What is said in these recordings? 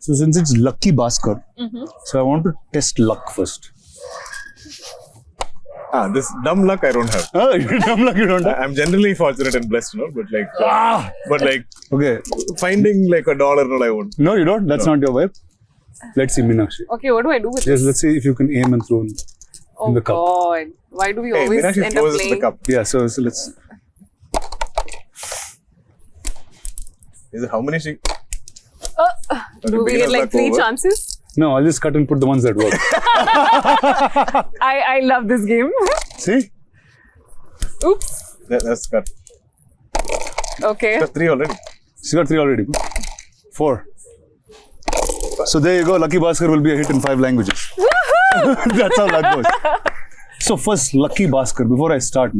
So since it's Lucky Bhaskar, so I want to test luck first. This dumb luck I don't have. Dumb luck you don't have? I'm generally fortunate and blessed, but like, okay. Finding like $1 I won't. No, you don't? That's not your vibe? Let's see, Meenakshi. Okay, what do I do with Yes, this? let's see if you can aim and throw in the cup. Oh God. Why do we always Meenakshi end up throws playing? the cup. Yeah, so let's... Is it how many she... Do we get like 3 chances? No, I'll just cut and put the ones that work. I love this game. See? Oops. That's cut. Okay. That's 3 already. She got 3 already. 4. So there you go. Lucky Bhaskar will be a hit in 5 languages. That's how that goes. So first, Lucky Bhaskar. Before I start,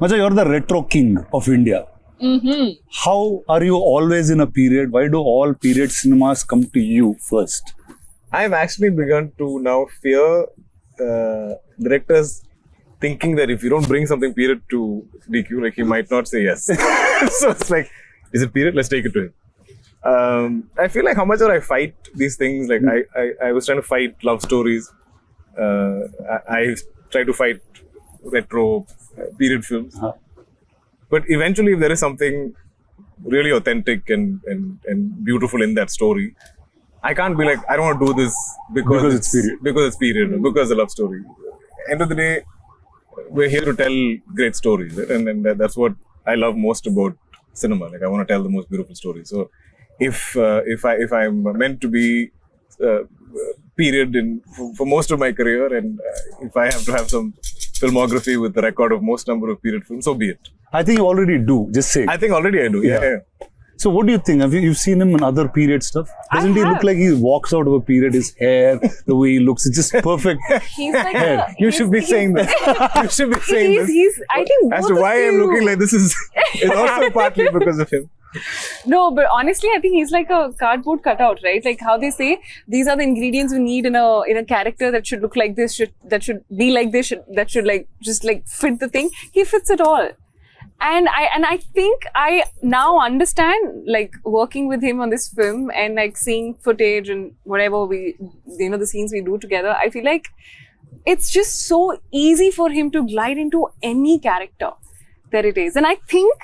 Macha, you're the retro king of India. How are you always in a period? Why do all period cinemas come to you first? I've actually begun to now fear directors thinking that if you don't bring something period to DQ, like he might not say yes. So it's like, is it period? Let's take it to him. I feel like how much I fight these things. Like I was trying to fight love stories. I try to fight retro period films. But eventually, if there is something really authentic and beautiful in that story, I can't be like, I don't want to do this because it's period. Because it's period, because it's a love story. End of the day, we're here to tell great stories, right? And that's what I love most about cinema. Like I want to tell the most beautiful stories. So if I'm meant to be period for most of my career, and if I have to have some filmography with the record of most number of period films, so be it. I think you already do. Just say it. I think already I do. Yeah. So what do you think? Have you've seen him in other period stuff? Doesn't he look like he walks out of a period? His hair, the way he looks, it's just perfect. He's like You should be saying this. You should be saying this. I think as to why I'm looking like this is also partly because of him. No, but honestly, I think he's like a cardboard cutout, right? Like how they say, these are the ingredients we need in a character that should look like this, that should be like this, that should like just like fit the thing. He fits it all. And I think I now understand, like working with him on this film and like seeing footage and whatever the scenes we do together, I feel like it's just so easy for him to glide into any character that it is. And I think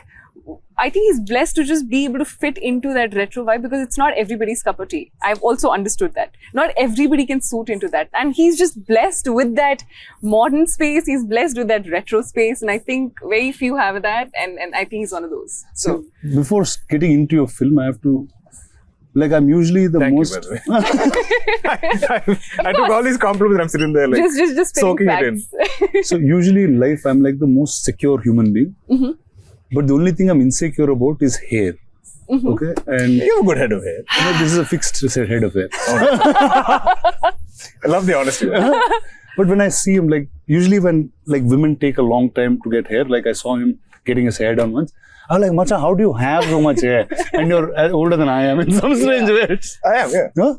he's blessed to just be able to fit into that retro vibe because it's not everybody's cup of tea. I've also understood that. Not everybody can suit into that. And he's just blessed with that modern space. He's blessed with that retro space. And I think very few have that. And I think he's one of those. So before getting into your film, I have to, like I'm usually the Thank most... you, by the way. I took all these compliments and I'm sitting there like just soaking it in. So usually in life, I'm like the most secure human being. But the only thing I'm insecure about is hair. Okay? And you have a good head of hair. this is a fixed head of hair. I love the honesty. But when I see him, like usually when like women take a long time to get hair, like I saw him getting his hair done once. I was like, Macha, how do you have so much hair? And you're older than I am in some strange ways. I am, yeah. Huh?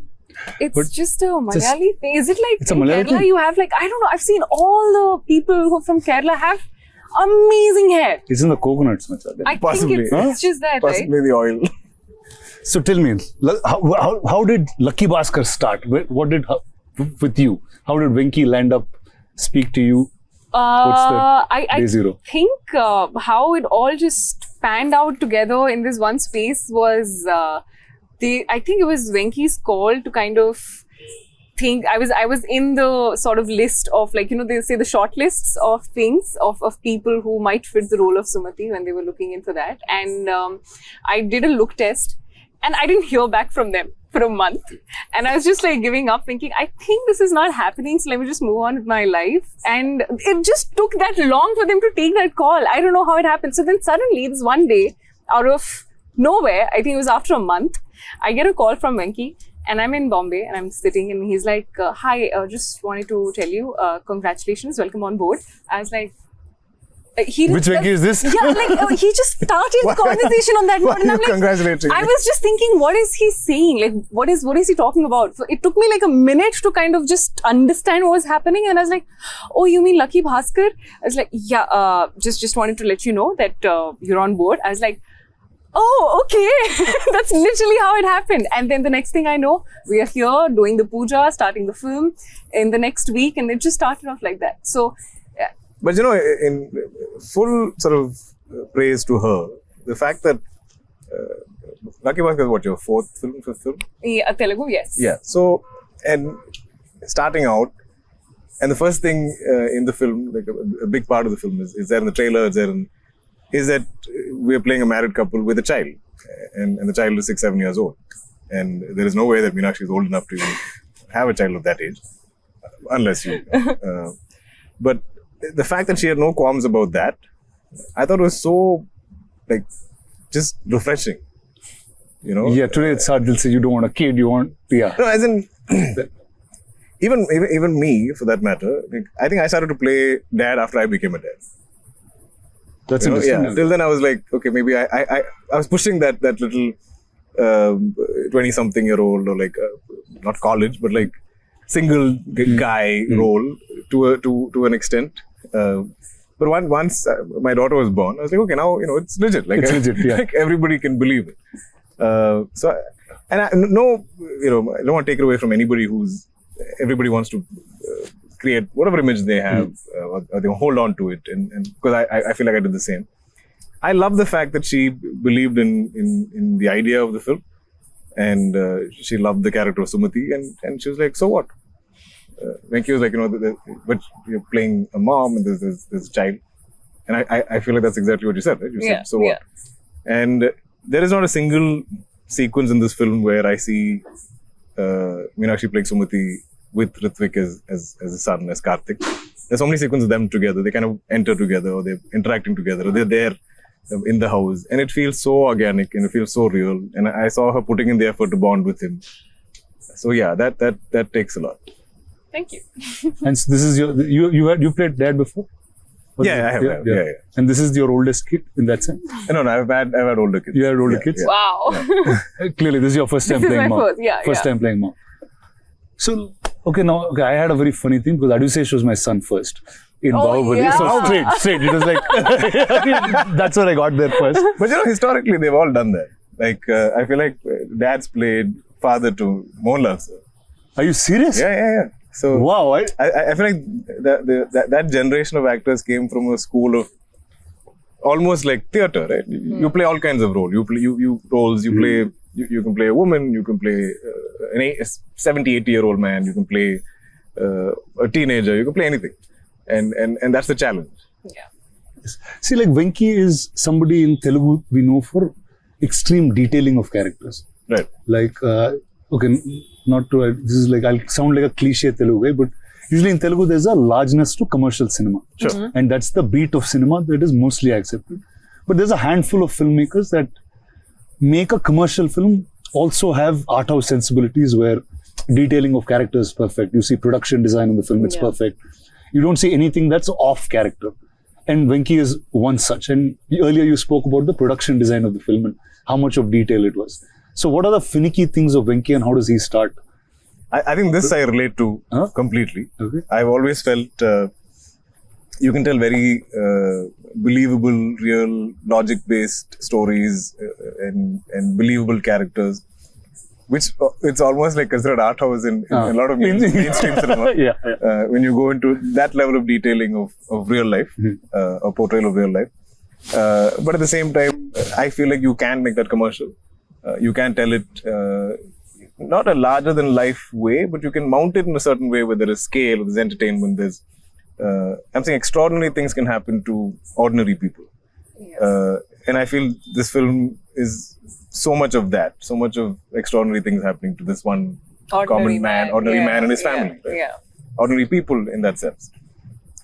It's just a Malayali thing. Is it like it's a in Malayali Kerala thing? you have like, I don't know, I've seen all the people who are from Kerala have amazing hair. It's in the coconuts, Macha. I Possibly. think it's just that, Possibly the oil. So tell me, how did Lucky Bhaskar start? What did with you? How did Venky land up speak to you? What's the day zero? I think how it all just panned out together in this one space was I think it was Venky's call to kind of think. I was in the sort of list of, like, they say the short lists of things of people who might fit the role of Sumati when they were looking in for that. And I did a look test and I didn't hear back from them for a month. And I was just like giving up, thinking, I think this is not happening, so let me just move on with my life. And it just took that long for them to take that call. I don't know how it happened. So then suddenly, this one day, out of nowhere, I think it was after a month, I get a call from Venky. And I'm in Bombay and I'm sitting and he's like, hi, just wanted to tell you, congratulations, welcome on board. I was like, which Venky is this? Yeah, like he just started the conversation on that note. And I'm like, congratulating. I was just thinking, what is he saying? Like, what is he talking about? So it took me like a minute to kind of just understand what was happening. And I was like, oh, you mean Lucky Bhaskar? I was like, yeah, just wanted to let you know that you're on board. I was like, oh, okay. That's literally how it happened. And then the next thing I know, we are here doing the puja, starting the film in the next week, and it just started off like that. So, yeah. But you know, in full sort of praise to her, the fact that Lucky Bhaskar is what, your fifth film? Yeah, Telugu, yes. Yeah. So, and starting out, and the first thing in the film, like a big part of the film is there in the trailer, is that we're playing a married couple with a child, and the child is 6-7 years old, and there is no way that Meenakshi is old enough to even have a child of that age, unless you. But the fact that she had no qualms about that, I thought was so, like, just refreshing. You know? Yeah, today it's hard. They'll say you don't want a kid, you want, yeah. No, as in, even me, for that matter, like, I think I started to play dad after I became a dad. That's You know, interesting. yeah. Till then, I was like, okay, maybe I was pushing that little 20-something-year-old, or like not college, but like single guy role to an extent. But once my daughter was born, I was like, okay, now it's legit. Like, It's legit, yeah. like everybody can believe it. So, and I don't want to take it away from anybody everybody wants to create whatever image they have, or they hold on to it, and because I feel like I did the same. I love the fact that she believed in the idea of the film, and she loved the character of Sumati, and she was like, so what? Venky was like, but you're playing a mom and there's a child, and I feel like that's exactly what you said, right? You said, so what? And there is not a single sequence in this film where I see Meenakshi playing Sumati with Ritwik as a son, as Karthik. There's so many sequences of them together. They kind of enter together, or they're interacting together, or they're there in the house, and it feels so organic and it feels so real. And I saw her putting in the effort to bond with him. So yeah, that takes a lot. Thank you. And so this is you played dad before? Yeah, I have. Yeah. And this is your oldest kid in that sense? No, I've had older kids. You had older kids? Yeah. Wow. Clearly, this is your first time This is playing my mom. first, time playing mom. So, I had a very funny thing because Adushesh was my son first in Bahubali. yeah. So straight. It was like, that's what I got there first. But historically, they've all done that. Like, I feel like dad's played father to Mohanlal, sir. Are you serious? Yeah. So Wow. I feel like that generation of actors came from a school of almost like theatre, right? You play all kinds of roles. You play you can play a woman, you can play a 70, 80-year-old man, you can play a teenager, you can play anything. And that's the challenge. Yeah. See, like Venky is somebody in Telugu we know for extreme detailing of characters. Right. Like, this is like, I'll sound like a cliche Telugu guy, but usually in Telugu there's a largeness to commercial cinema. Sure. And that's the beat of cinema that is mostly accepted. But there's a handful of filmmakers that make a commercial film also have art house sensibilities where detailing of characters is perfect. You see production design in the film, it's perfect. You don't see anything that's off character. And Venky is one such. And earlier you spoke about the production design of the film and how much of detail it was. So what are the finicky things of Venky and how does he start? I think this I relate to completely. Okay. I've always felt you can tell very believable, real, logic-based stories and believable characters, which it's almost like considered art house in a lot of mainstream cinema. When you go into that level of detailing of real life, or portrayal of real life. But at the same time, I feel like you can make that commercial. You can tell it not a larger than life way, but you can mount it in a certain way where there is scale, there's entertainment, there's I'm saying extraordinary things can happen to ordinary people. And I feel this film is so much of that, so much of extraordinary things happening to this one ordinary man and his family. Right? Ordinary people in that sense.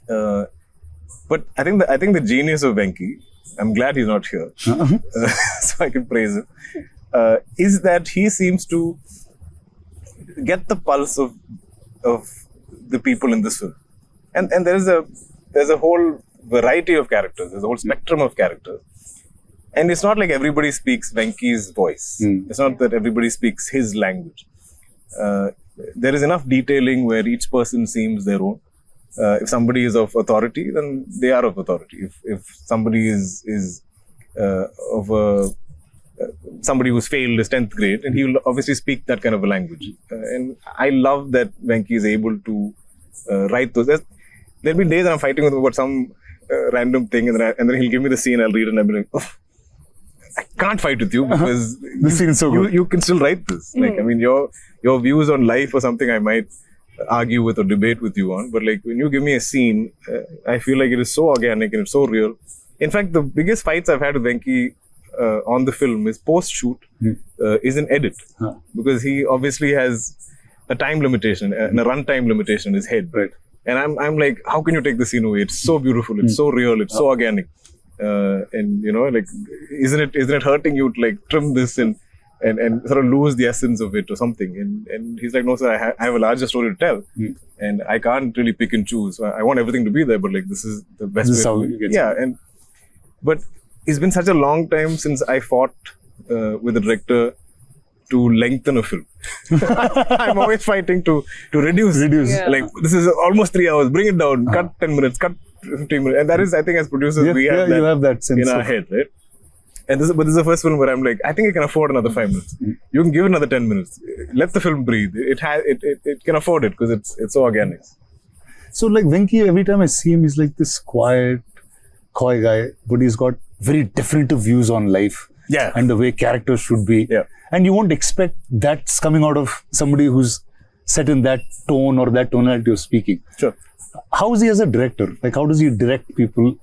But I think the genius of Venky, I'm glad he's not here, so I can praise him, is that he seems to get the pulse of the people in this film. And there's a whole variety of characters, there's a whole spectrum of characters. And it's not like everybody speaks Venky's voice. It's not that everybody speaks his language. There is enough detailing where each person seems their own. If somebody is of authority, then they are of authority. If somebody is of a somebody who's failed his 10th grade, and he will obviously speak that kind of a language. And I love that Venky is able to write those. There'll be days that I'm fighting with him about some random thing, and then he'll give me the scene, I'll read it, and I'll be like, oh, I can't fight with you because The scene is so good. you can still write this. Like, I mean, your views on life or something I might argue with or debate with you on, but like when you give me a scene, I feel like it is so organic and it's so real. In fact, the biggest fights I've had with Venky on the film is post-shoot, is an edit. Because he obviously has a time limitation and a runtime limitation in his head. Right. And I'm like, how can you take the scene away? It's so beautiful, it's so real, it's so organic. And you know, like, isn't it hurting you to like trim this and sort of lose the essence of it or something? And he's like, no sir, I have a larger story to tell, and I can't really pick and choose. I want everything to be there, but like this is the best This is way. how you get But it's been such a long time since I fought with a director to lengthen a film. I'm always fighting to reduce. Yeah. Like, this is almost 3 hours, bring it down, cut 10 minutes, cut 15 minutes. And that is, I think as producers, we have, you have that sense in our of- head, right? And this is the first film where I'm like, I think I can afford another 5 minutes. You can give it another 10 minutes. Let the film breathe. It can afford it because it's so organic. So like Venky, every time I see him, he's like this quiet, coy guy, but he's got very definitive views on life. Yeah. And the way characters should be. Yeah. And you won't expect that's coming out of somebody who's set in that tone or that tonality of speaking. Sure. How is he as a director? Like, how does he direct people?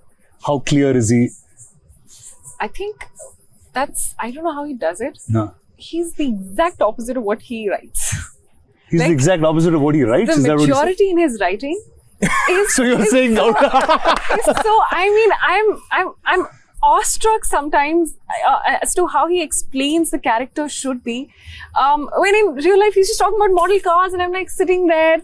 How clear is he? I think I don't know how he does it. No. He's the exact opposite of what he writes. He's Like, the exact opposite of what he writes. The Is that what maturity in his writing is So you're is saying so, out- is so, I mean, I'm awestruck sometimes as to how he explains the character should be. When in real life he's just talking about model cars, and I'm like sitting there.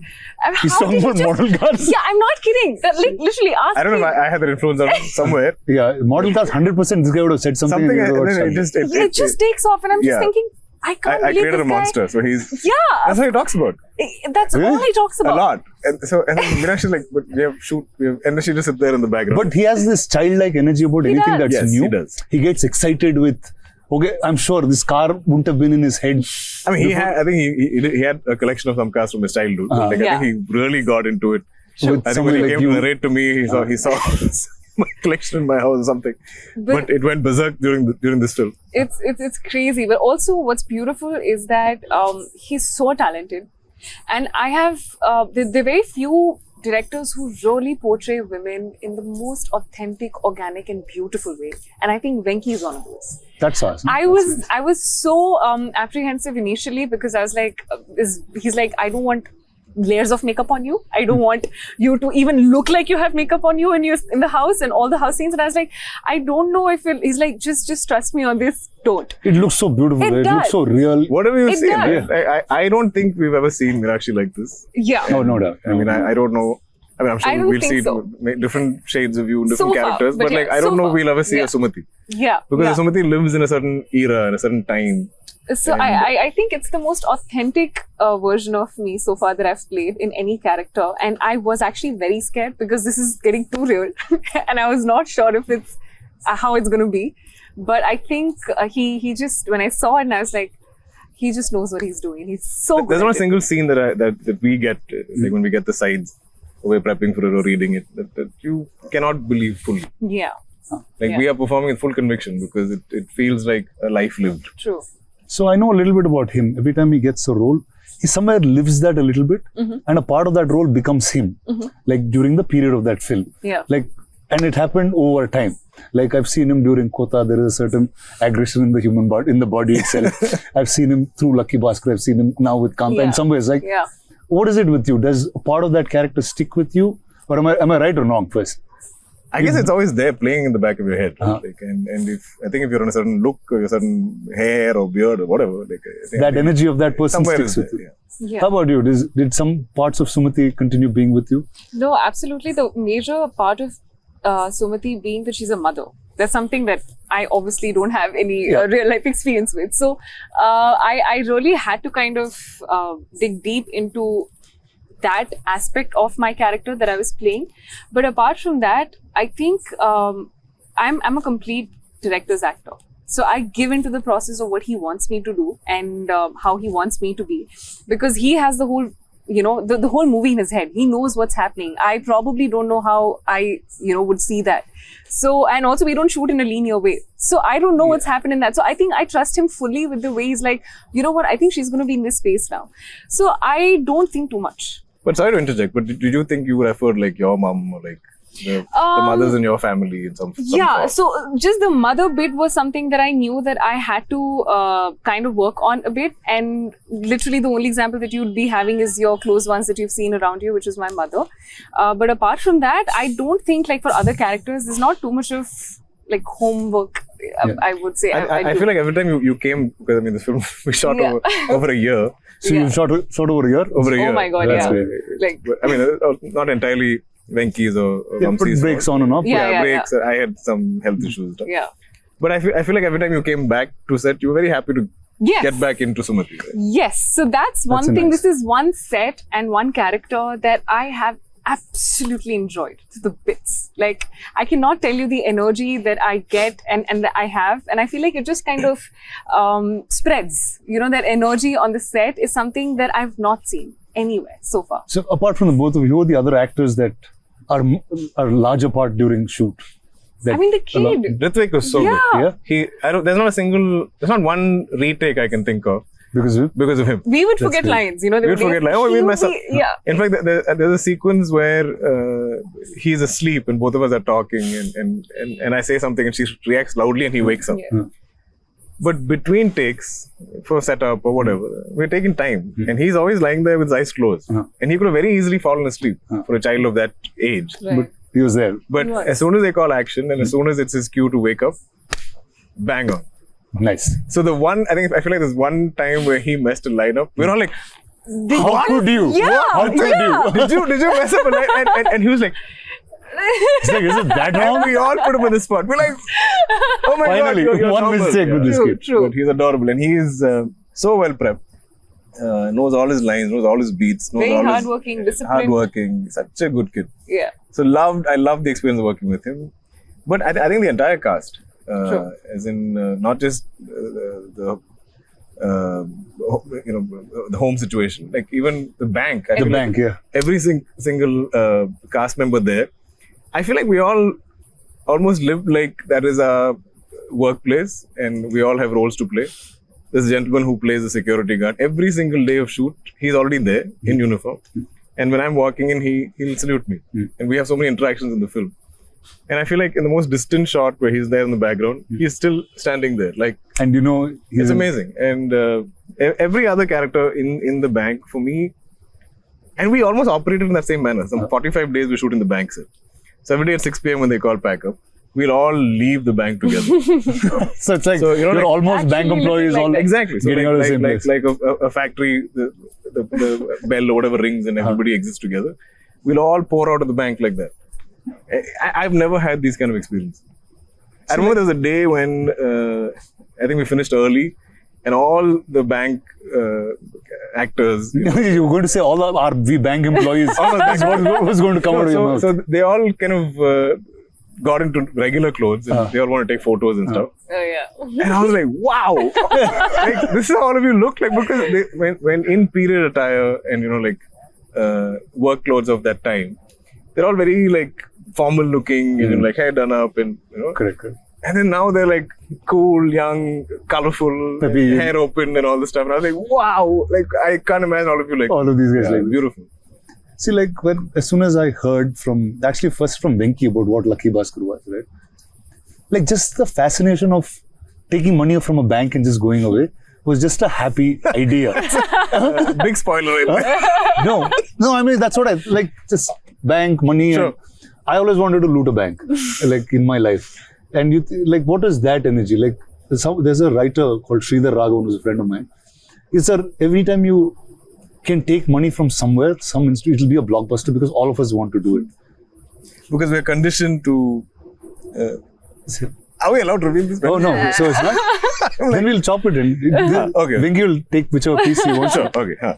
He's how talking did he about just- model cars? Yeah, I'm not kidding. That, like, literally, ask I don't know him. if I had that influence on somewhere. Yeah, model cars, 100%. This guy would have said something. Something, and he would have and then started. It just takes off, and I'm just yeah. thinking, I can't I believe created this a guy. monster, so he's... Yeah, That's what he talks about. that's Really? all he talks A about. lot. And then Meenakshi is like, but and then she just sit there in the background. But he has this childlike energy about He anything does. that's Yes, new. he does. He gets excited with, okay, I'm sure this car wouldn't have been in his head. I mean, I think he had a collection of some cars from his childhood. Like, Yeah. I think he really got into it. With I think when somebody he like came you. to narrate to me, he saw my collection in my house or something. But it went berserk during this film. It's crazy, but also what's beautiful is that he's so talented, and I have there are very few directors who really portray women in the most authentic, organic, and beautiful way, and I think Venky is one of those. That's awesome. I was so apprehensive initially because I was like, he's like, I don't want layers of makeup on you. I don't want you to even look like you have makeup on you when you're in the house and all the house scenes. And I was like, I don't know if he's like, just trust me on this. Don't. It looks so beautiful. It It does. looks so real. Whatever you It say, does. I don't think we've ever seen Meenakshi like this. Yeah. No, no doubt. I mean, I don't know. I mean, I'm I sure don't we'll think see so. different shades of you, different So far, characters. but But like, yeah, I don't so know far. we'll ever see Yeah. a Sumati. Yeah. Because yeah. Sumati lives in a certain era, in a certain time. So I think it's the most authentic version of me so far that I've played in any character, and I was actually very scared because this is getting too real, and I was not sure if it's how it's going to be. But I think he just, when I saw it, and I was like, he just knows what he's doing. He's so good. There's not a at it. single scene that we get, like when we get the sides, we're prepping for it or reading it, that you cannot believe fully. Yeah. Like Yeah. we are performing with full conviction because it feels like a life lived. True. So I know a little bit about him. Every time he gets a role, he somewhere lives that a little bit, and a part of that role becomes him. Like during the period of that film. Yeah. Like, and it happened over time. Like I've seen him during Kota. There is a certain aggression in the human body, in the body itself. I've seen him through Lucky Bhaskar. I've seen him now with Kanta. Yeah. In some ways, like, Yeah. what is it with you? Does a part of that character stick with you, or am I right or wrong? First, I guess it's always there playing in the back of your head. Right? Like, and I think if you're on a certain look or a certain hair or beard or whatever, like I think that energy of that person somewhere sticks is with there. you. Yeah. Yeah. How about you? Did some parts of Sumati continue being with you? No, absolutely. The major part of Sumati being that she's a mother. That's something that I obviously don't have any real life experience with. So I really had to kind of dig deep into that aspect of my character that I was playing. But apart from that, I think I'm a complete director's actor. So I give into the process of what he wants me to do and how he wants me to be, because he has the whole, the whole movie in his head. He knows what's happening. I probably don't know how I, would see that. So, and also we don't shoot in a linear way. So I don't know what's happened in that. So I think I trust him fully with the way he's like, you know what, I think she's going to be in this space now. So I don't think too much. But sorry to interject, but did you think you referred like your mom or like the mothers in your family in some yeah, form? so just the mother bit was something that I knew that I had to kind of work on a bit, and literally the only example that you'd be having is your close ones that you've seen around you, which is my mother. But apart from that, I don't think like for other characters there's not too much of like homework, I would say. I feel like every time you came, because I mean the film we shot over a year. So you shot over a year? Over a year. Oh my god, That's yeah. great. Like, I mean, not entirely Venky's or Put Vamsi's breaks fault. on and off. Yeah. Breaks. I had some health issues. yeah. But I feel like every time you came back to set, you were very happy to Yes. get back into Sumati. Right? Yes. So that's one thing. nice. This is one set and one character that I have absolutely enjoyed to the bits. Like, I cannot tell you the energy that I get and that I have. And I feel like it just kind of spreads. That energy on the set is something that I've not seen anywhere so far. So apart from the both of you, who are the other actors that are larger part during shoot? I mean, the kid. Ritvik was so Yeah. good. Yeah. There's not one retake I can think of Because of him. We would forget great. lines, We would forget like, we'll mess up. Yeah. In fact, there's a sequence where he's asleep and both of us are talking and I say something and she reacts loudly and he wakes up. Yeah. But between takes for setup or whatever, we're taking time. And he's always lying there with his eyes closed. And he could have very easily fallen asleep for a child of that age. Right. but he was there. But He was. as soon as they call action and as soon as it's his cue to wake up, bang on. Nice. So I feel like there's one time where he messed a line up. We're all like, How could you? Yeah, How could you? did you mess up a line? And he was like, It's like, is it that and wrong? we all put him on the spot. We're like, oh my Finally, god, you're one normal. mistake with this kid. True. But he's adorable and he is so well prepped. Knows all his lines, knows all his beats, knows Very all hardworking, his disciplined. hardworking. Such a good kid. Yeah. So I loved the experience of working with him. But I think the entire cast, Sure. as in not just the home situation, like even the bank. I The feel bank, yeah. every single cast member there, I feel like we all almost live like that is our workplace and we all have roles to play. There's a gentleman who plays the security guard. Every single day of shoot, he's already there in uniform. And when I'm walking in, he'll salute me. And we have so many interactions in the film. And I feel like in the most distant shot where he's there in the background, he's still standing there. Like, And it's amazing. And every other character in the bank, for me, and we almost operated in that same manner. Some 45 days we shoot in the bank set. So every day at 6 p.m. when they call pack up, we'll all leave the bank together. So it's like So, you're like, almost bank actually employees looking like all that. Exactly. So getting out of the same place. like a factory, the bell or whatever rings and everybody exists together. We'll all pour out of the bank like that. I've never had these kind of experience. I remember there was a day when I think we finished early and all the bank actors. You were going to say all of our bank employees. That's what was going to come out of your mouth. So they all kind of got into regular clothes and they all want to take photos and stuff. Oh, yeah. And I was like, wow, like this is how all of you look like, because when in period attire and work clothes of that time, they're all very like formal looking and like hair done up and Correct. and then now they're like cool, young, colorful, Peppy. hair open and all this stuff. And I was like, wow, like I can't imagine all of you like All of these guys like this. beautiful. See, like as soon as I heard first from Venky about what Lucky Bhaskar was, right? Like just the fascination of taking money from a bank and just going away was just a happy idea. Big spoiler. Right? No, I mean that's what I like. Just bank money. Sure. And I always wanted to loot a bank, like in my life. And like, what is that energy? Like, there's a writer called Sridhar Raghavan, who's a friend of mine. It's every time you can take money from somewhere, some institute, it'll be a blockbuster because all of us want to do it. Because we're conditioned to. Are we allowed to reveal this? Oh no, so it's not. Then we'll chop it in. Okay. Venky will take whichever piece he wants. Sure. Okay.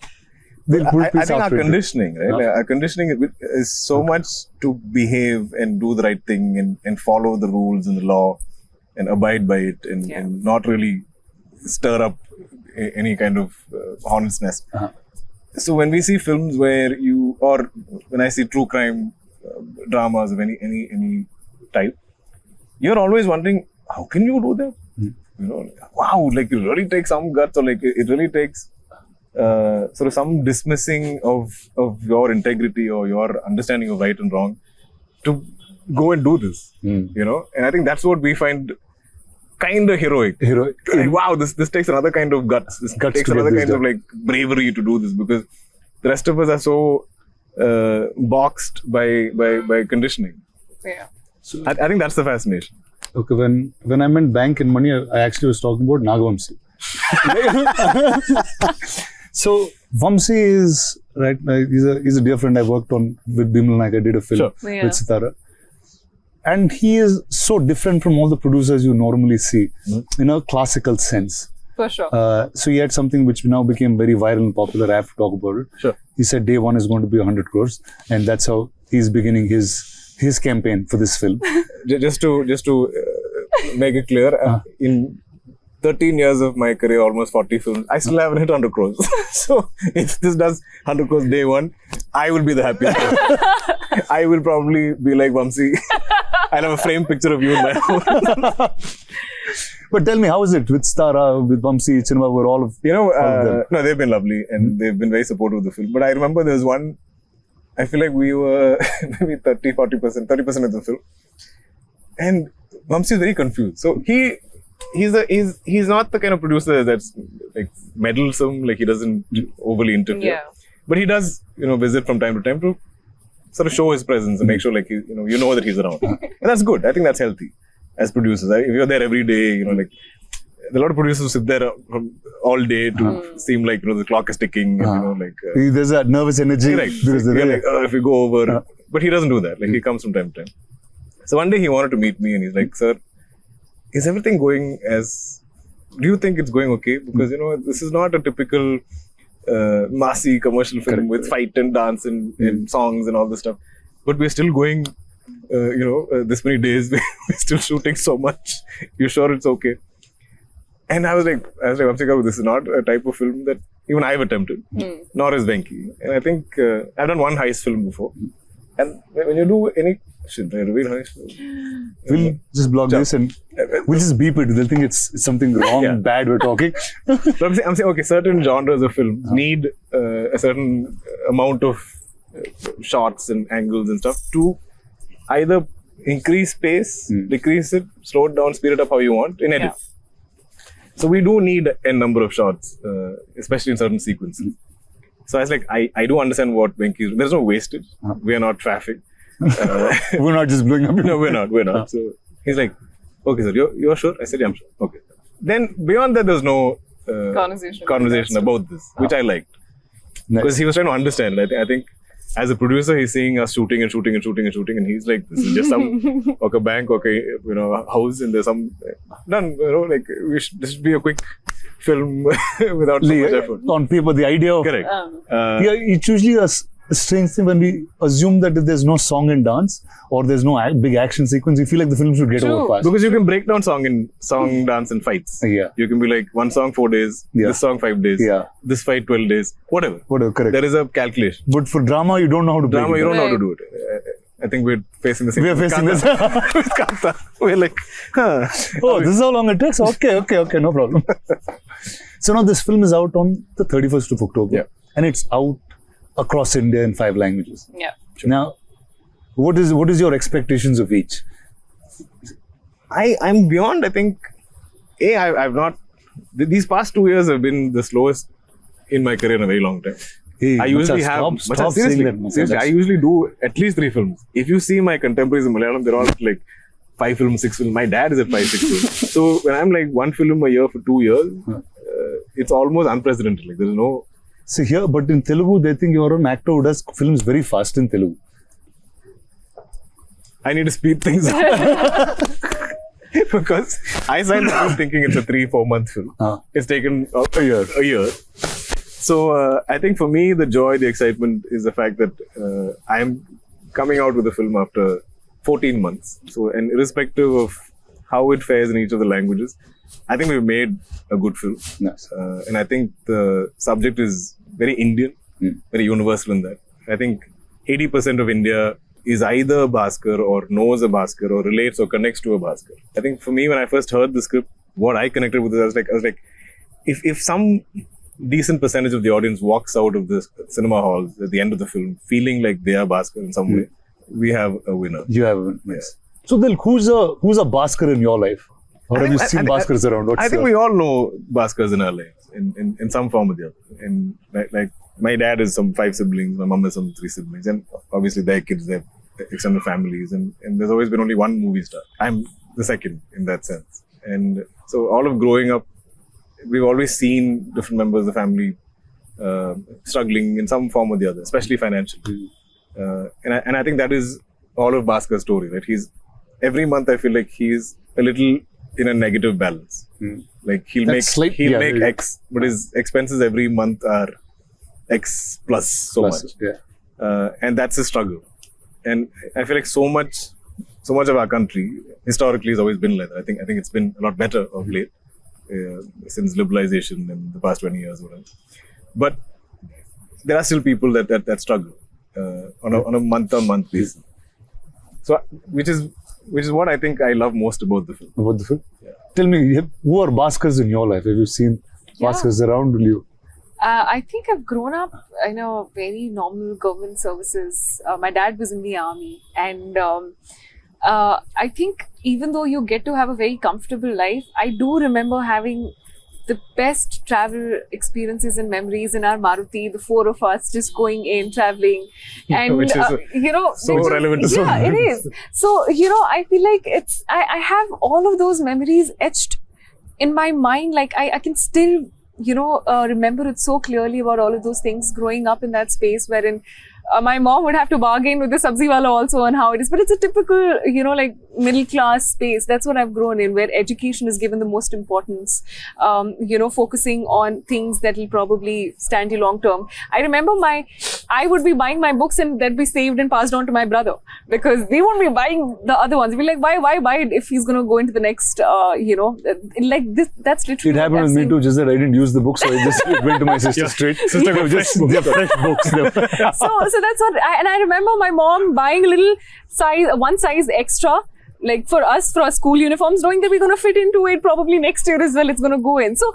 They'll put I piece think our after it. conditioning, right? Like, our conditioning is so much to behave and do the right thing and follow the rules and the law. and abide by it and not really stir up any kind of hornet's nest. So when we see films where or when I see true crime dramas of any type, you're always wondering, how can you do that? You know, wow, like it really takes some guts, or like it really takes sort of some dismissing of your integrity or your understanding of right and wrong to go and do this. You know, and I think that's what we find kind of heroic. Like, wow, this takes another kind of guts. This takes another kind of like bravery to do this, because the rest of us are so boxed by conditioning. Yeah. So I think that's the fascination. okay, when I meant bank and money, I actually was talking about Nagavamsi. So Vamsi is right. He's a dear friend. I worked on with Bimal Naik. I did a film with Sitara. And he is so different from all the producers you normally see in a classical sense. For sure. So he had something which now became very viral and popular. I have to talk about it. Sure. He said day one is going to be 100 crores. And that's how he's beginning his campaign for this film. Just to make it clear, in 13 years of my career, almost 40 films, I still haven't hit 100 crores. So if this does 100 crores day one, I will be the happiest person. I will probably be like Vamsi. I'll have a framed picture of you in my home. But tell me, how is it with Stara, with Vamsi, Cinema, we're all of no, they've been lovely and they've been very supportive of the film. But I remember there was one, I feel like we were maybe 30% of the film. And Vamsi is very confused. So he's not the kind of producer that's like meddlesome, like he doesn't overly interfere. Yeah. But he does, visit from time to time to sort of show his presence and make sure like you know that he's around. And that's good. I think that's healthy as producers. If you're there every day, like a lot of producers who sit there all day to seem like the clock is ticking. And, there's that nervous energy. Correct. If we go over, but he doesn't do that. Like he comes from time to time. So one day he wanted to meet me and he's like, "Sir, is everything going as? Do you think it's going okay? Because this is not a typical massy commercial film with fight and dance and songs and all this stuff. But we're still going, this many days. We're still shooting so much. You sure it's okay?" And I was like, Vamsika, this is not a type of film that even I've attempted, nor is Venky. And I think I've done one heist film before. And when you do any... Should I reveal heist film? We'll just block this and we'll just beep it. They'll think it's something wrong, bad we're talking. So I'm saying, okay, certain genres of films need a certain amount of shots and angles and stuff to either increase pace, decrease it, slow it down, speed it up how you want in edit. So we do need a number of shots, especially in certain sequences. So I was like, I do understand what Venky is. There's no wastage. We are not traffic. We're not just blowing up. No, we're not. So he's like, okay, sir, you're sure? I said, yeah, I'm sure. Okay. Then beyond that, there's no conversation about this, which I liked. Because he was trying to understand. I think as a producer, he's seeing us shooting, and he's like, this is just some bank, house, and there's some done. This should be a quick film without so much effort. On paper, the idea of correct. It's usually a strange thing when we assume that if there's no song and dance or there's no big action sequence, you feel like the film should get over fast. Because you can break down song, dance, and fights. Yeah. You can be like, one song 4 days, this song 5 days, this fight 12 days, whatever. Correct. There is a calculation. But for drama, you don't know how to break it. You don't know how to do it. I think we're facing the same. We're facing this. With Kanta. We're like, oh, this is how long it takes? Okay, no problem. So now this film is out on the 31st of October. Yeah. And it's out across India in 5 languages. Yeah. Sure. Now, what is your expectations of each? I'm beyond. I think I've not. These past 2 years have been the slowest in my career in a very long time. Hey, I usually stop saying that. Seriously, I usually do at least 3 films. If you see my contemporaries in Malayalam, they're all like 5 films, 6 films. My dad is at 5, 6 films. So when I'm like 1 film a year for 2 years, it's almost unprecedented. Like there's no. So here, but in Telugu, they think you're an actor who does films very fast in Telugu. I need to speed things up. Because I signed the film thinking it's a 3-4 month film. It's taken a year. So I think for me, the joy, the excitement is the fact that I'm coming out with a film after 14 months. So, and irrespective of how it fares in each of the languages. I think we've made a good film. Nice. And I think the subject is very Indian, very universal in that. I think 80% of India is either a Bhaskar or knows a Bhaskar or relates or connects to a Bhaskar. I think for me, when I first heard the script, what I connected with it, I was like, if some decent percentage of the audience walks out of the cinema halls at the end of the film feeling like they are Bhaskar in some way, we have a winner. You have a winner. Yes. So then, who's a Bhaskar in your life? Or have you seen Bhaskars around? I think we all know Bhaskars in our lives in some form or the other. And like my dad has some 5 siblings, my mom has some 3 siblings, and obviously their kids, their extended families, and there's always been only one movie star. I'm the second in that sense. And so all of growing up, we've always seen different members of the family struggling in some form or the other, especially financially. And I think that is all of Bhaskar's story, right? Every month I feel like he's a little in a negative balance. Like he'll make X, but his expenses every month are X plus so much. Yeah. And that's a struggle. And I feel like so much of our country historically has always been like that. I think it's been a lot better of late since liberalization in the past 20 years or whatever. But there are still people that struggle on a month-on-month basis. So which is what I think I love most about the film. About the film? Yeah. Tell me, who are Bhaskars in your life? Have you seen Bhaskars around you? I think I've grown up in a very normal government services. My dad was in the army, and I think even though you get to have a very comfortable life, I do remember having the best travel experiences and memories in our Maruti, the 4 of us just going in, traveling. And, which is so relevant. Yeah, it is. So, I feel like I have all of those memories etched in my mind. Like I can still, remember it so clearly about all of those things growing up in that space wherein my mom would have to bargain with the sabzi wala also on how it is. But it's a typical, like middle class space. That's what I've grown in, where education is given the most importance, focusing on things that will probably stand you long term. I remember I would be buying my books and they'd be saved and passed on to my brother because they won't be buying the other ones. We'd be like, why buy it if he's going to go into the next, like this, that's literally. It happened with me too, just that I didn't use the book, so I just went to my sister straight. Sister got fresh books. So that's what, and I remember my mom buying a little one size extra, like for us, for our school uniforms, knowing that we're going to fit into it probably next year as well, it's going to go in. So,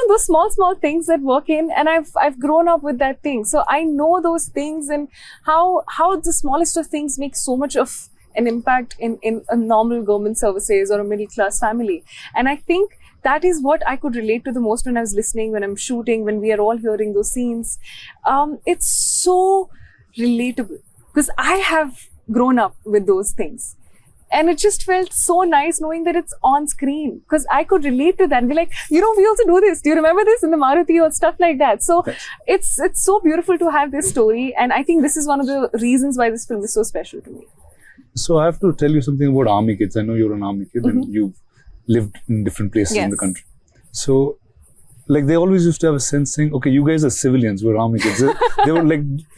those small things that work in, and I've grown up with that thing. So I know those things and how the smallest of things make so much of an impact in a normal government services or a middle class family. And I think that is what I could relate to the most when I was listening, when I'm shooting, when we are all hearing those scenes. It's so relatable because I have grown up with those things. And it just felt so nice knowing that it's on screen because I could relate to that and be like, we also do this. Do you remember this in the Maruti or stuff like that? So it's so beautiful to have this story. And I think this is one of the reasons why this film is so special to me. So I have to tell you something about army kids. I know you're an army kid and you've lived in different places in the country. So like they always used to have a sense saying, okay, you guys are civilians, we're army kids. They would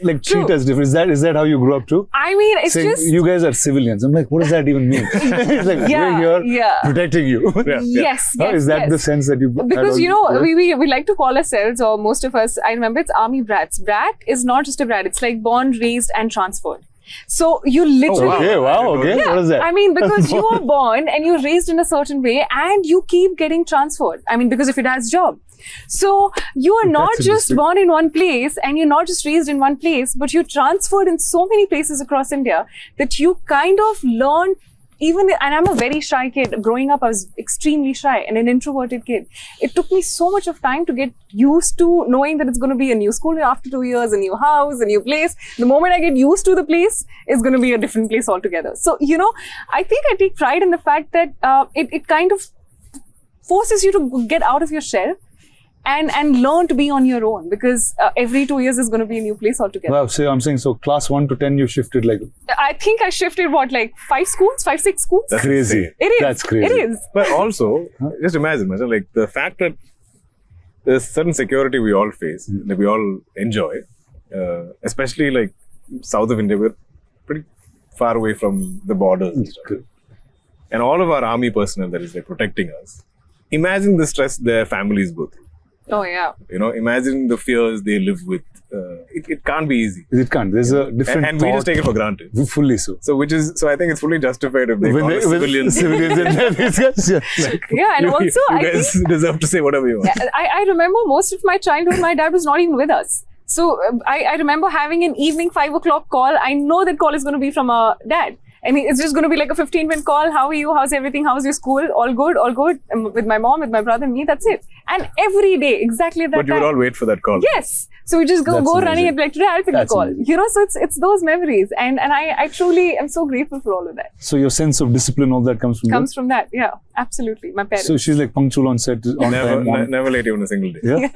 like treat us different. Is that how you grew up too? I mean, it's saying, just you guys are civilians. I'm like, what does that even mean? It's like we're here protecting you. Yes. Is that the sense that you? Because we like to call ourselves, or most of us, I remember it's army brats. Brat is not just a brat; it's like born, raised, and transferred. So you literally. Okay. Yeah. What is that? I mean, because you are born and you're raised in a certain way, and you keep getting transferred. I mean, because of your dad's job. So you are not just born in one place and you're not just raised in one place, but you're transferred in so many places across India that you kind of learn and I'm a very shy kid. Growing up, I was extremely shy and an introverted kid. It took me so much of time to get used to knowing that it's going to be a new school after 2 years, a new house, a new place. The moment I get used to the place, it's going to be a different place altogether. So, I think I take pride in the fact that it kind of forces you to get out of your shell and learn to be on your own, because every 2 years is going to be a new place altogether. Wow, so I'm saying, so class 1 to 10 you shifted like... I think I shifted 5 schools? 5, 6 schools? That's crazy. It is. That's crazy. It is. But also, just imagine, like the fact that there's certain security we all face, that we all enjoy, especially like south of India, we're pretty far away from the borders and stuff. and all of our army personnel that is like protecting us. Imagine the stress their families go through. Oh yeah. Imagine the fears they live with. It can't be easy. It can't. There's a different And we just take it for granted. Fully so. So I think it's fully justified if they call us civilians. Civilians and discuss. Yeah, and also you guys deserve to say whatever you want. I remember most of my childhood, my dad was not even with us. So I remember having an evening 5 o'clock call. I know that call is going to be from our dad. I mean, it's just going to be like a 15-minute call. How are you? How's everything? How's your school? All good? All good? And with my mom, with my brother, and me, that's it. And every day, exactly at that But you time. would all wait for that call. Yes. So we just go That's running amazing. and like, today I'll pick the That's call. amazing. So it's those memories. And I truly am so grateful for all of that. So your sense of discipline, all that comes from Comes from that. Yeah, absolutely. My there? parents. So she's like punctual on set, on time. Never late even a single day. Yeah.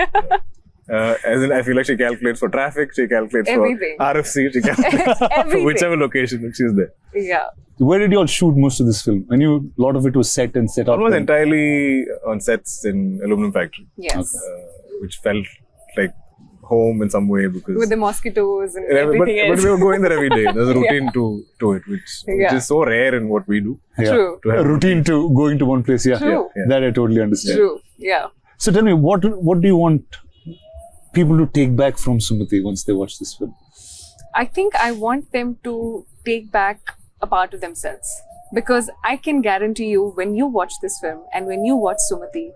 As in, I feel like she calculates for traffic, she calculates Everything. for RFC, she calculates for Everything. whichever location she's there. Yeah. Where did you all shoot most of this film? I knew a lot of it was set and set up. Almost and- entirely on sets in aluminum factory, Yes. which felt like home in some way because. With the mosquitoes and but everything else. we were going there every day. There's a routine to it, which Yeah. is so rare in what we do. Yeah. True. To have A routine to going to one place. Yeah. True. Yeah. That I totally understand. True. Yeah. So tell me, what do you want people to take back from Sumati once they watch this film? I think I want them to take back a part of themselves, because I can guarantee you, when you watch this film and when you watch Sumati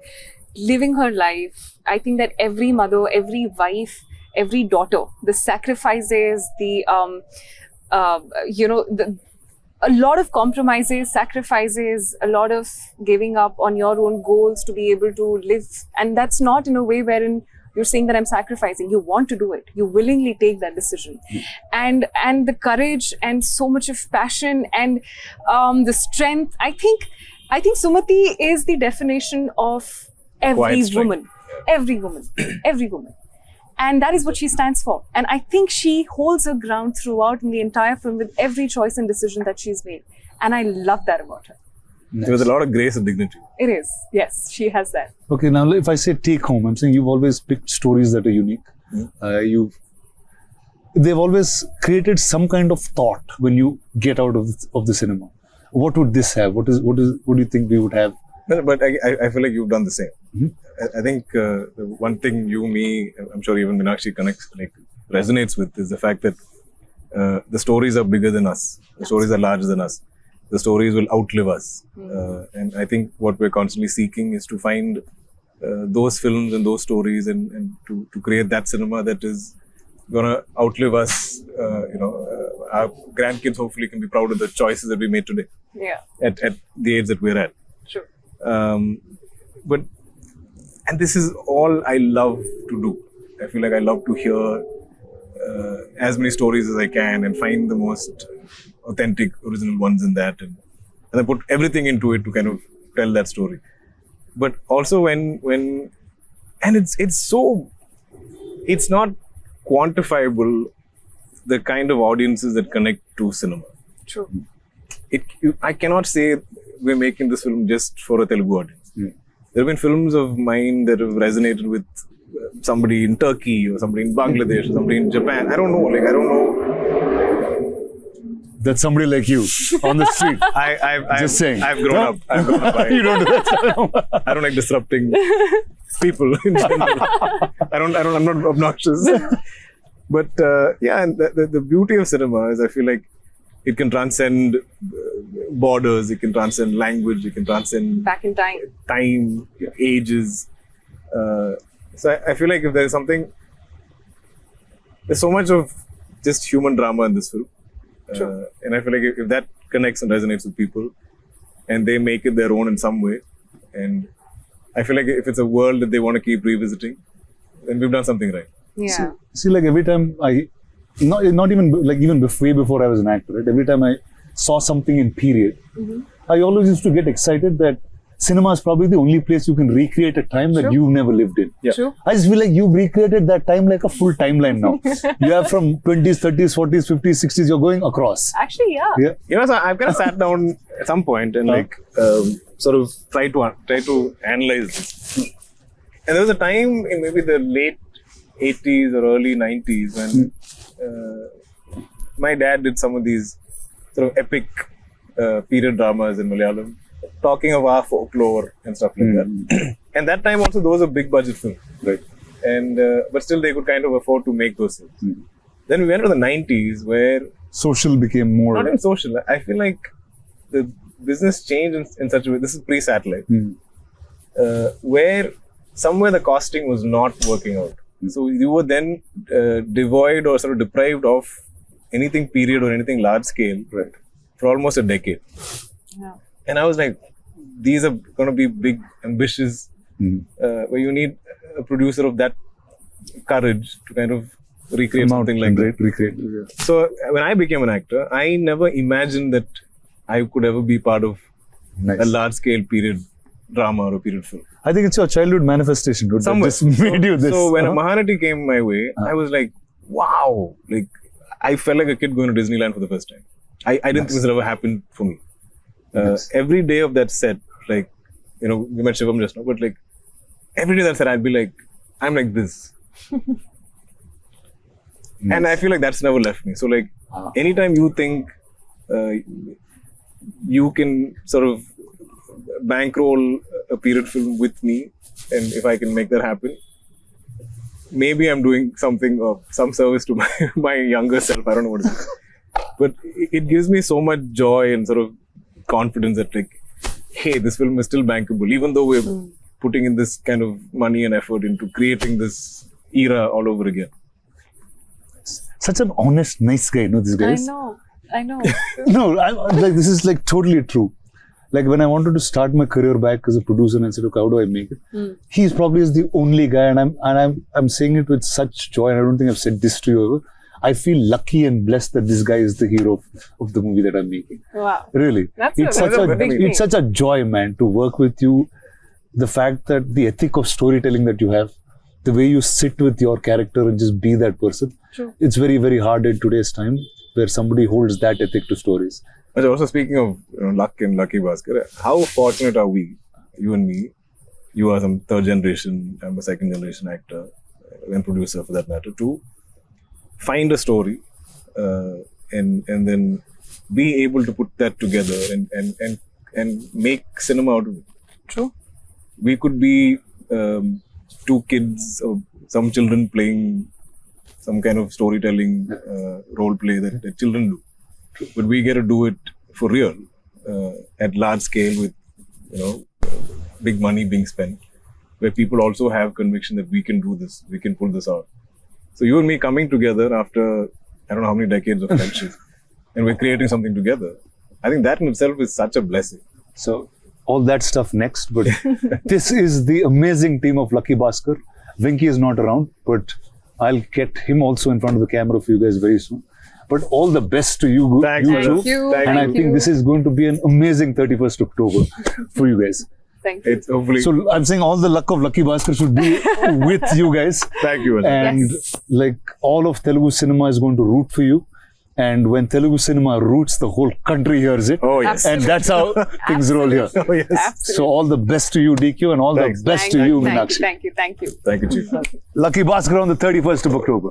living her life, I think that every mother, every wife, every daughter, the sacrifices, a lot of compromises, sacrifices, a lot of giving up on your own goals to be able to live, and that's not in a way wherein you're saying that I'm sacrificing. You want to do it. You willingly take that decision. And the courage and so much of passion and the strength. I think Sumati is the definition of every Quiet strength. woman. Every woman. Every woman. And that is what she stands for. And I think she holds her ground throughout in the entire film with every choice and decision that she's made. And I love that about her. There was a lot of grace and dignity. It is. Yes, she has that. Okay, now if I say take home, I'm saying you've always picked stories that are unique. They've always created some kind of thought when you get out of the cinema. What would this have? What do you think we would have? But I feel like you've done the same. I think the one thing you, me, I'm sure even Meenakshi resonates with is the fact that the stories are bigger than us. The stories are larger than us. The stories will outlive us. And I think what we're constantly seeking is to find those films and those stories and to create that cinema that is going to outlive us. Our grandkids hopefully can be proud of the choices that we made today Yeah. at the age that we're at. True. And this is all I love to do. I feel like I love to hear as many stories as I can and find the most authentic, original ones in that, and I put everything into it to kind of tell that story. But also when it's not quantifiable, the kind of audiences that connect to cinema. True. I cannot say we're making this film just for a Telugu audience. There have been films of mine that have resonated with somebody in Turkey or somebody in Bangladesh or somebody in Japan. I don't know. That's somebody like you on the street. Just saying. I've grown up. You don't do that. I don't like disrupting people in general. I'm not obnoxious. But and the beauty of cinema is I feel like it can transcend borders, it can transcend language, it can transcend Back in time. ages. So I feel like if there's so much of just human drama in this film. And I feel like if that connects and resonates with people and they make it their own in some way, and I feel like if it's a world that they want to keep revisiting, then we've done something right. Yeah. See, like every time not even like even way before I was an actor, right? Every time I saw something in period, I always used to get excited that cinema is probably the only place you can recreate a time that True. you've never lived in. Yeah. True. I just feel like you've recreated that time like a full timeline now. You have from 20s, 30s, 40s, 50s, 60s, you're going across. Actually, yeah. Yeah. So I've kind of sat down at some point and sort of try to analyze this. And there was a time in maybe the late 80s or early 90s when my dad did some of these sort of epic period dramas in Malayalam. talking of our folklore and stuff like that. And that time also, those were big budget films. Right. And but still, they could kind of afford to make those films. Then we went to the 90s, where Social became more. not even social. I feel like the business changed in such a way. This is pre-satellite, where somewhere the costing was not working out. So you were then devoid or sort of deprived of anything period or anything large scale Right. for almost a decade. Yeah. And I was like, these are going to be big, ambitious, where you need a producer of that courage to kind of recreate something like that. Recreate. Yeah. So when I became an actor, I never imagined that I could ever be part of Nice. a large-scale period drama or a period film. I think it's your childhood manifestation, dude. That Somewhere. just made you this. So when a Mahanati came my way, I was like, wow. Like, I felt like a kid going to Disneyland for the first time. I didn't think this would ever happen for me. Every day of that set, like, you know, we met Shivam just now, but like, every day that set, I'd be like, I'm like this. And I feel like that's never left me. So like, anytime you think you can sort of bankroll a period film with me, and if I can make that happen, maybe I'm doing something of some service to my younger self. I don't know what it is. But it gives me so much joy and sort of confidence that like, hey, this film is still bankable, even though we're putting in this kind of money and effort into creating this era all over again. Such an honest, nice guy, these guys. I know. No, like this is like totally true. Like when I wanted to start my career back as a producer and I said, okay, how do I make it? He's probably is the only guy, and I'm saying it with such joy. And I don't think I've said this to you ever. I feel lucky and blessed that this guy is the hero of the movie that I'm making. Wow. Really, That's a big thing. it's such a joy, man, to work with you. The fact that the ethic of storytelling that you have, the way you sit with your character and just be that person. True. It's very, very hard in today's time where somebody holds that ethic to stories. But also speaking of luck and Lucky Bhaskar, how fortunate are we, you and me? You are some third generation, I'm a second generation actor and producer for that matter, to find a story and then be able to put that together and make cinema out of it. True. We could be two kids or some children playing some kind of storytelling role play that children do. But we get to do it for real at large scale with, big money being spent, where people also have conviction that we can do this, we can pull this out. So you and me coming together after, I don't know how many decades of friendship, and we're creating something together. I think that in itself is such a blessing. So all that stuff next, but this is the amazing team of Lucky Bhaskar. Venky is not around, but I'll get him also in front of the camera for you guys very soon. But all the best to you, Thank you you. too. Thank you. And I think this is going to be an amazing 31st October for you guys. Thank you. It's hopefully. So I'm saying all the luck of Lucky Bhaskar should be with you guys. Thank you. And like all of Telugu cinema is going to root for you. And when Telugu cinema roots, the whole country hears it. Oh, yes. And that's how things roll here. Oh, yes. Absolutely. So all the best to you, DQ, and all Thanks. the best to you, Meenakshi. Thank you. Thank you, Chief. Lucky Bhaskar on the 31st of October.